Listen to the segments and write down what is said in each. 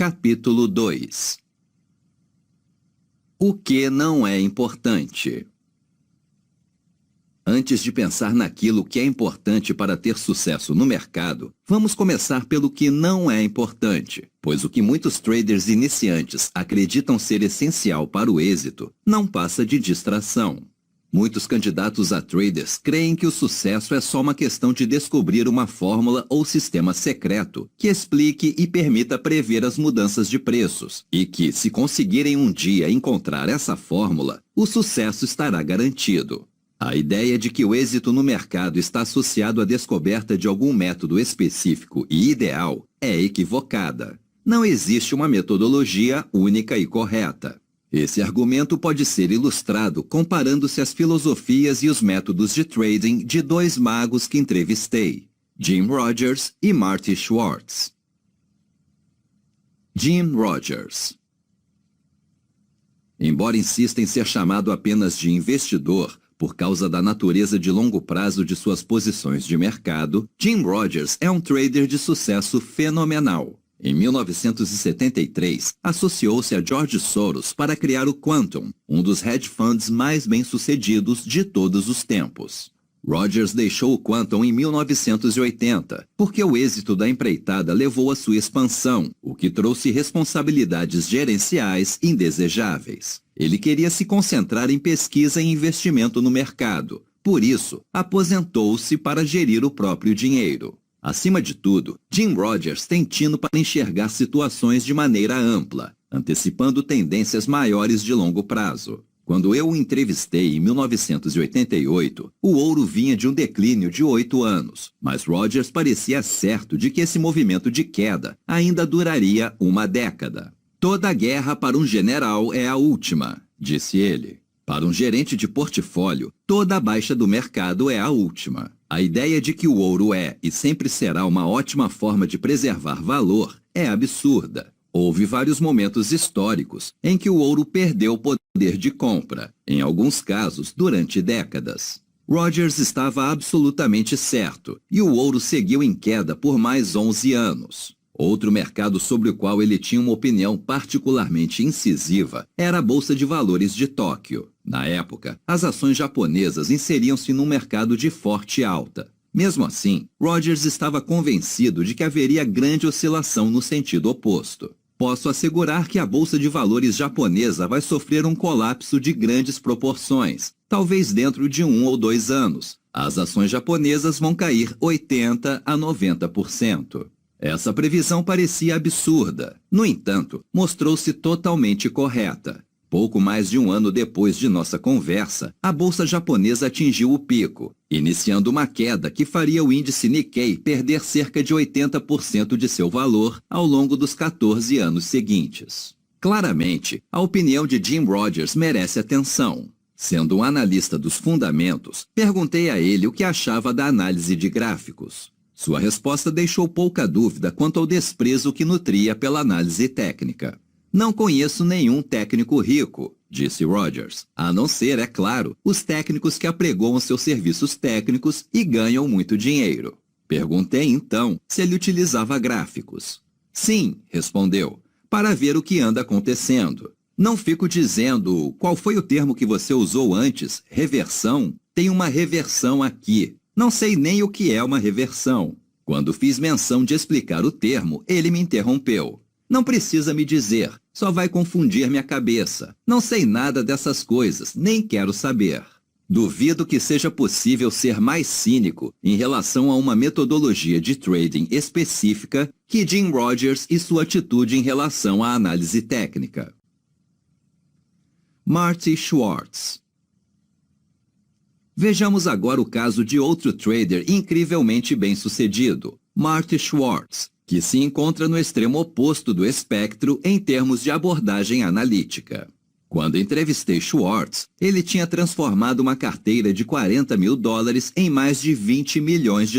Capítulo 2. O que não é importante? Antes de pensar naquilo que é importante para ter sucesso no mercado, vamos começar pelo que não é importante, pois o que muitos traders iniciantes acreditam ser essencial para o êxito não passa de distração. Muitos candidatos a traders creem que o sucesso é só uma questão de descobrir uma fórmula ou sistema secreto que explique e permita prever as mudanças de preços, e que, se conseguirem um dia encontrar essa fórmula, o sucesso estará garantido. A ideia de que o êxito no mercado está associado à descoberta de algum método específico e ideal é equivocada. Não existe uma metodologia única e correta. Esse argumento pode ser ilustrado comparando-se as filosofias e os métodos de trading de dois magos que entrevistei, Jim Rogers e Marty Schwartz. Jim Rogers. Embora insista em ser chamado apenas de investidor, por causa da natureza de longo prazo de suas posições de mercado, Jim Rogers é um trader de sucesso fenomenal. Em 1973, associou-se a George Soros para criar o Quantum, um dos hedge funds mais bem-sucedidos de todos os tempos. Rogers deixou o Quantum em 1980, porque o êxito da empreitada levou à sua expansão, o que trouxe responsabilidades gerenciais indesejáveis. Ele queria se concentrar em pesquisa e investimento no mercado. Por isso, aposentou-se para gerir o próprio dinheiro. Acima de tudo, Jim Rogers tem tino para enxergar situações de maneira ampla, antecipando tendências maiores de longo prazo. Quando eu o entrevistei em 1988, o ouro vinha de um declínio de 8 anos, mas Rogers parecia certo de que esse movimento de queda ainda duraria uma década. Toda guerra para um general é a última, disse ele. Para um gerente de portfólio, toda baixa do mercado é a última. A ideia de que o ouro é e sempre será uma ótima forma de preservar valor é absurda. Houve vários momentos históricos em que o ouro perdeu o poder de compra, em alguns casos durante décadas. Rogers estava absolutamente certo, e o ouro seguiu em queda por mais 11 anos. Outro mercado sobre o qual ele tinha uma opinião particularmente incisiva era a Bolsa de Valores de Tóquio. Na época, as ações japonesas inseriam-se num mercado de forte alta. Mesmo assim, Rogers estava convencido de que haveria grande oscilação no sentido oposto. Posso assegurar que a Bolsa de Valores japonesa vai sofrer um colapso de grandes proporções, talvez dentro de 1 ou 2 anos. As ações japonesas vão cair 80% a 90%. Essa previsão parecia absurda. No entanto, mostrou-se totalmente correta. Pouco mais de 1 ano depois de nossa conversa, a bolsa japonesa atingiu o pico, iniciando uma queda que faria o índice Nikkei perder cerca de 80% de seu valor ao longo dos 14 anos seguintes. Claramente, a opinião de Jim Rogers merece atenção. Sendo um analista dos fundamentos, perguntei a ele o que achava da análise de gráficos. Sua resposta deixou pouca dúvida quanto ao desprezo que nutria pela análise técnica. Não conheço nenhum técnico rico, disse Rogers, a não ser, é claro, os técnicos que apregoam seus serviços técnicos e ganham muito dinheiro. Perguntei então se ele utilizava gráficos. Sim, respondeu, para ver o que anda acontecendo. Não fico dizendo qual foi o termo que você usou antes, reversão. Tem uma reversão aqui. Não sei nem o que é uma reversão. Quando fiz menção de explicar o termo, ele me interrompeu. Não precisa me dizer, só vai confundir minha cabeça. Não sei nada dessas coisas, nem quero saber. Duvido que seja possível ser mais cínico em relação a uma metodologia de trading específica que Jim Rogers e sua atitude em relação à análise técnica. Marty Schwartz. Vejamos agora o caso de outro trader incrivelmente bem-sucedido, Marty Schwartz, que se encontra no extremo oposto do espectro em termos de abordagem analítica. Quando entrevistei Schwartz, ele tinha transformado uma carteira de $40 mil em mais de $20 milhões,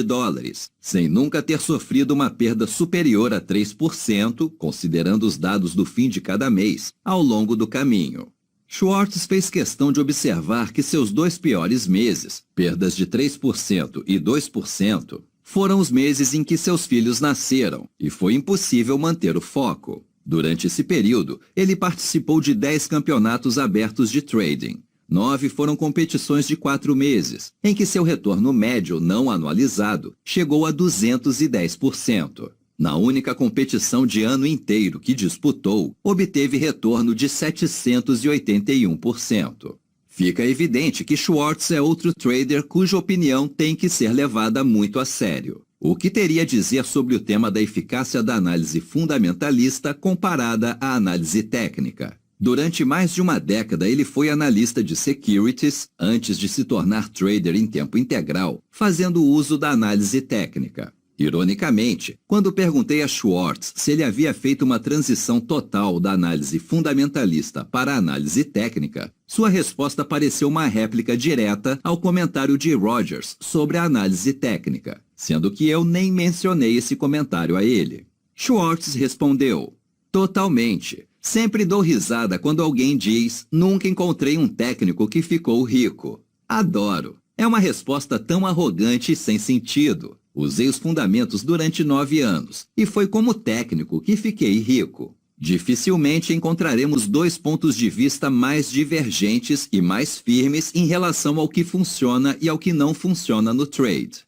sem nunca ter sofrido uma perda superior a 3%, considerando os dados do fim de cada mês, ao longo do caminho. Schwartz fez questão de observar que seus 2 piores meses, perdas de 3% e 2%, foram os meses em que seus filhos nasceram, e foi impossível manter o foco. Durante esse período, ele participou de 10 campeonatos abertos de trading. 9 foram competições de 4 meses, em que seu retorno médio não anualizado chegou a 210%. Na única competição de ano inteiro que disputou, obteve retorno de 781%. Fica evidente que Schwartz é outro trader cuja opinião tem que ser levada muito a sério. O que teria a dizer sobre o tema da eficácia da análise fundamentalista comparada à análise técnica? Durante mais de uma década, ele foi analista de securities antes de se tornar trader em tempo integral, fazendo uso da análise técnica. Ironicamente, quando perguntei a Schwartz se ele havia feito uma transição total da análise fundamentalista para a análise técnica, sua resposta pareceu uma réplica direta ao comentário de Rogers sobre a análise técnica, sendo que eu nem mencionei esse comentário a ele. Schwartz respondeu: totalmente. Sempre dou risada quando alguém diz: nunca encontrei um técnico que ficou rico. Adoro. É uma resposta tão arrogante e sem sentido. Usei os fundamentos durante 9 anos, e foi como técnico que fiquei rico. Dificilmente encontraremos 2 pontos de vista mais divergentes e mais firmes em relação ao que funciona e ao que não funciona no trade.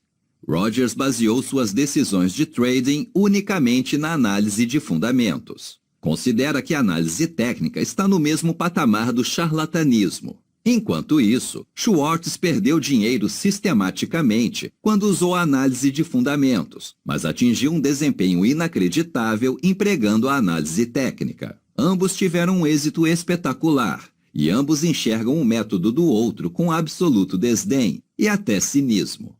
Rogers baseou suas decisões de trading unicamente na análise de fundamentos. Considera que a análise técnica está no mesmo patamar do charlatanismo. Enquanto isso, Schwartz perdeu dinheiro sistematicamente quando usou a análise de fundamentos, mas atingiu um desempenho inacreditável empregando a análise técnica. Ambos tiveram um êxito espetacular, e ambos enxergam o método do outro com absoluto desdém e até cinismo.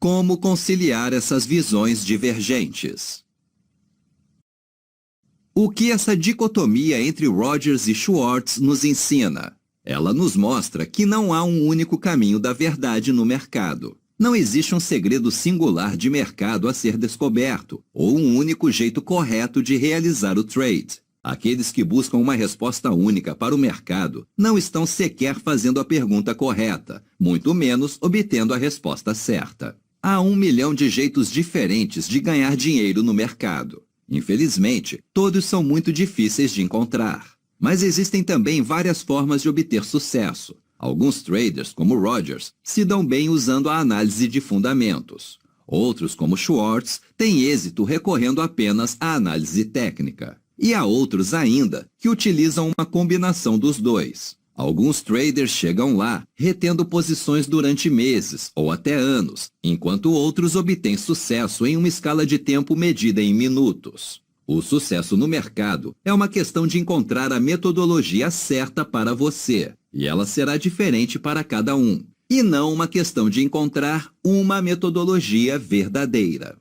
Como conciliar essas visões divergentes? O que essa dicotomia entre Rogers e Schwartz nos ensina? Ela nos mostra que não há um único caminho da verdade no mercado. Não existe um segredo singular de mercado a ser descoberto, ou um único jeito correto de realizar o trade. Aqueles que buscam uma resposta única para o mercado não estão sequer fazendo a pergunta correta, muito menos obtendo a resposta certa. Há 1 milhão de jeitos diferentes de ganhar dinheiro no mercado. Infelizmente, todos são muito difíceis de encontrar. Mas existem também várias formas de obter sucesso. Alguns traders, como Rogers, se dão bem usando a análise de fundamentos. Outros, como Schwartz, têm êxito recorrendo apenas à análise técnica. E há outros ainda que utilizam uma combinação dos dois. Alguns traders chegam lá, retendo posições durante meses ou até anos, enquanto outros obtêm sucesso em uma escala de tempo medida em minutos. O sucesso no mercado é uma questão de encontrar a metodologia certa para você, e ela será diferente para cada um, e não uma questão de encontrar uma metodologia verdadeira.